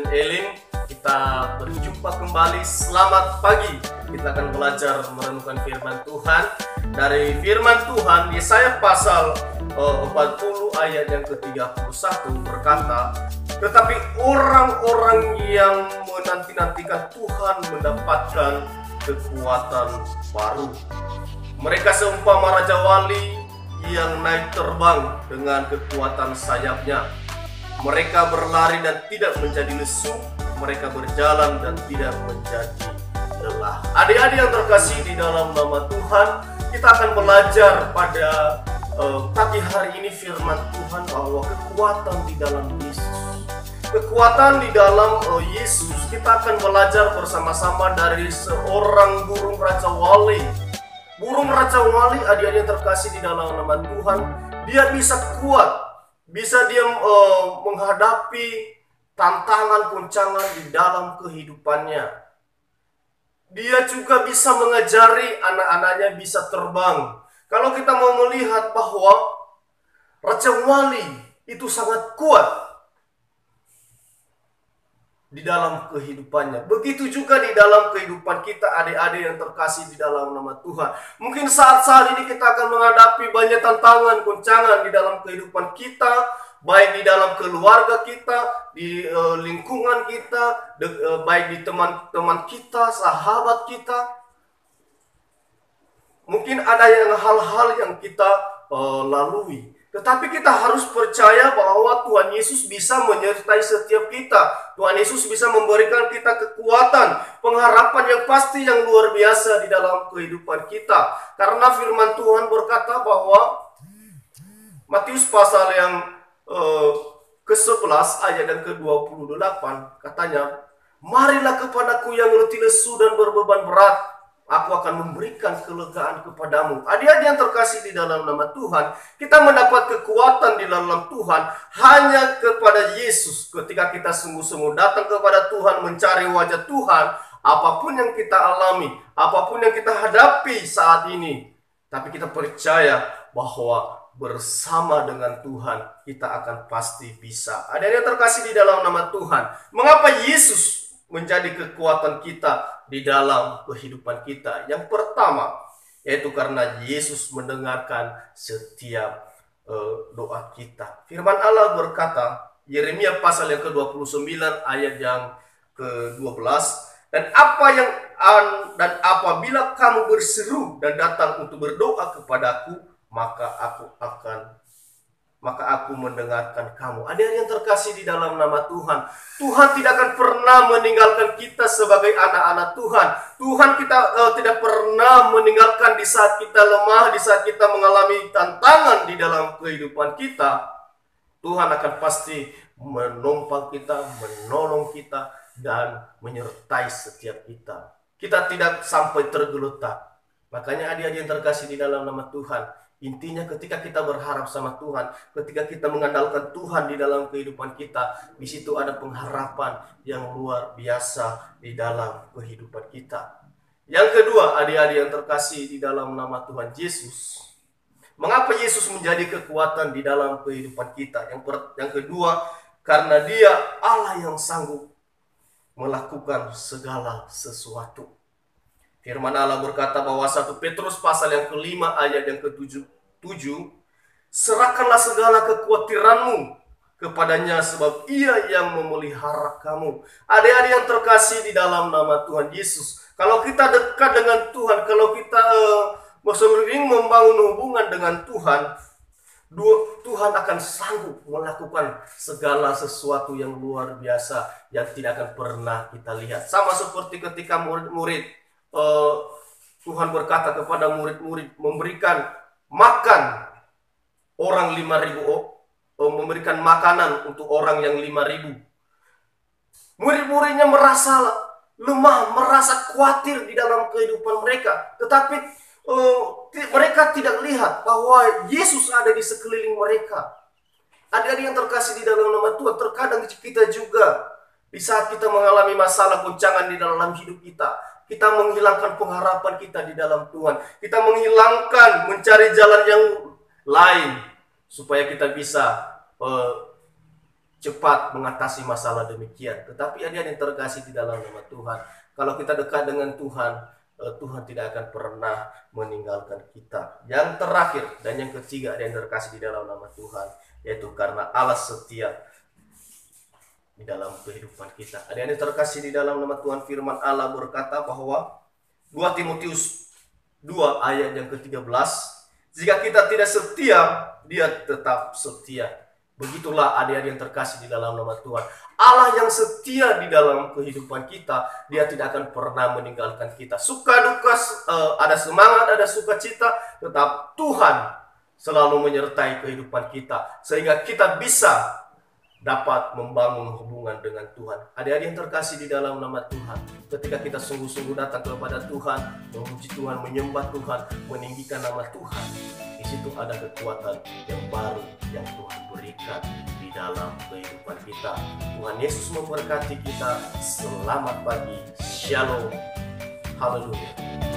Student Elim. Kita berjumpa kembali. Selamat pagi. Kita akan belajar merenungkan firman Tuhan. Dari firman Tuhan Yesaya pasal 40 ayat yang ke-31 berkata, tetapi orang-orang yang menanti-nantikan Tuhan mendapatkan kekuatan baru. Mereka seumpama raja wali yang naik terbang dengan kekuatan sayapnya. Mereka berlari dan tidak menjadi lesu. Mereka berjalan dan tidak menjadi lelah. Adik-adik yang terkasih di dalam nama Tuhan, kita akan belajar pada pagi hari ini firman Tuhan bahwa kekuatan di dalam Yesus. Kekuatan di dalam Yesus. Kita akan belajar bersama-sama dari seorang burung raja wali. Burung raja wali, adik-adik yang terkasih di dalam nama Tuhan, dia bisa kuat. Bisa dia menghadapi tantangan goncangan di dalam kehidupannya. Dia juga bisa mengajari anak-anaknya bisa terbang. Kalau kita mau melihat bahwa Raja Wali itu sangat kuat di dalam kehidupannya. Begitu juga di dalam kehidupan kita, adik-adik yang terkasih di dalam nama Tuhan. Mungkin saat-saat ini kita akan menghadapi banyak tantangan, goncangan di dalam kehidupan kita, baik di dalam keluarga kita, di lingkungan kita, baik di teman-teman kita, sahabat kita. Mungkin ada hal-hal yang kita lalui. Tetapi kita harus percaya bahwa Tuhan Yesus bisa menyertai setiap kita. Tuhan Yesus bisa memberikan kita kekuatan, pengharapan yang pasti yang luar biasa di dalam kehidupan kita. Karena firman Tuhan berkata bahwa Matius pasal yang ke-11 ayat yang ke-28 katanya, marilah kepadaku yang letih lesu dan berbeban berat, aku akan memberikan kelegaan kepadamu. Adik-adik yang terkasih di dalam nama Tuhan, kita mendapat kekuatan di dalam Tuhan hanya kepada Yesus. Ketika kita sungguh-sungguh datang kepada Tuhan, mencari wajah Tuhan, apapun yang kita alami, apapun yang kita hadapi saat ini, tapi kita percaya bahwa bersama dengan Tuhan kita akan pasti bisa. Adik-adik yang terkasih di dalam nama Tuhan, mengapa Yesus menjadi kekuatan kita di dalam kehidupan kita? Yang pertama, yaitu karena Yesus mendengarkan setiap doa kita. Firman Allah berkata, Yeremia pasal yang ke-29 ayat yang ke-12, dan apabila kamu berseru dan datang untuk berdoa kepadaku, maka aku mendengarkan kamu. Adik-adik yang terkasih di dalam nama Tuhan, Tuhan tidak akan pernah meninggalkan kita sebagai anak-anak Tuhan. Tuhan kita tidak pernah meninggalkan di saat kita lemah, di saat kita mengalami tantangan di dalam kehidupan kita. Tuhan akan pasti menumpang kita, menolong kita, dan menyertai setiap kita. Kita tidak sampai tergeletak. Makanya adik-adik yang terkasih di dalam nama Tuhan, intinya ketika kita berharap sama Tuhan, ketika kita mengandalkan Tuhan di dalam kehidupan kita, di situ ada pengharapan yang luar biasa di dalam kehidupan kita. Yang kedua, adik-adik yang terkasih di dalam nama Tuhan Yesus, mengapa Yesus menjadi kekuatan di dalam kehidupan kita? Yang kedua, karena Dia Allah yang sanggup melakukan segala sesuatu. Firman Allah berkata bahwa 1 Petrus pasal yang ke-5 ayat yang ke-7, serahkanlah segala kekhawatiranmu kepadanya sebab Ia yang memelihara kamu. Adik-adik yang terkasih di dalam nama Tuhan Yesus, kalau kita dekat dengan Tuhan, kalau kita sering membangun hubungan dengan Tuhan, Tuhan akan sanggup melakukan segala sesuatu yang luar biasa yang tidak akan pernah kita lihat. Sama seperti ketika murid-murid, Tuhan berkata kepada murid-murid memberikan makan orang 5.000, memberikan makanan untuk orang yang 5.000. Murid-muridnya merasa lemah, merasa khawatir di dalam kehidupan mereka. Tetapi mereka tidak lihat bahwa Yesus ada di sekeliling mereka. Adik-adik yang terkasih di dalam nama Tuhan, terkadang kita juga di saat kita mengalami masalah goncangan di dalam hidup kita, kita menghilangkan pengharapan kita di dalam Tuhan. Kita menghilangkan, mencari jalan yang lain supaya kita bisa cepat mengatasi masalah demikian. Tetapi adik-adik yang terkasih di dalam nama Tuhan, kalau kita dekat dengan Tuhan, Tuhan tidak akan pernah meninggalkan kita. Yang terakhir dan yang ketiga yang terkasih di dalam nama Tuhan, yaitu karena Allah setia di dalam kehidupan kita. Ada yang terkasih di dalam nama Tuhan, firman Allah berkata bahwa 2 Timotius 2 ayat yang ke-13, jika kita tidak setia, dia tetap setia. Begitulah adik-adik yang terkasih di dalam nama Tuhan. Allah yang setia di dalam kehidupan kita, dia tidak akan pernah meninggalkan kita. Suka duka, ada semangat, ada sukacita, tetap Tuhan selalu menyertai kehidupan kita, sehingga kita bisa dapat membangun hubungan dengan Tuhan. Adik-adik yang terkasih di dalam nama Tuhan, ketika kita sungguh-sungguh datang kepada Tuhan, memuji Tuhan, menyembah Tuhan, meninggikan nama Tuhan, di situ ada kekuatan yang baru yang Tuhan berikan di dalam kehidupan kita. Tuhan Yesus memberkati kita. Selamat pagi. Shalom. Haleluya.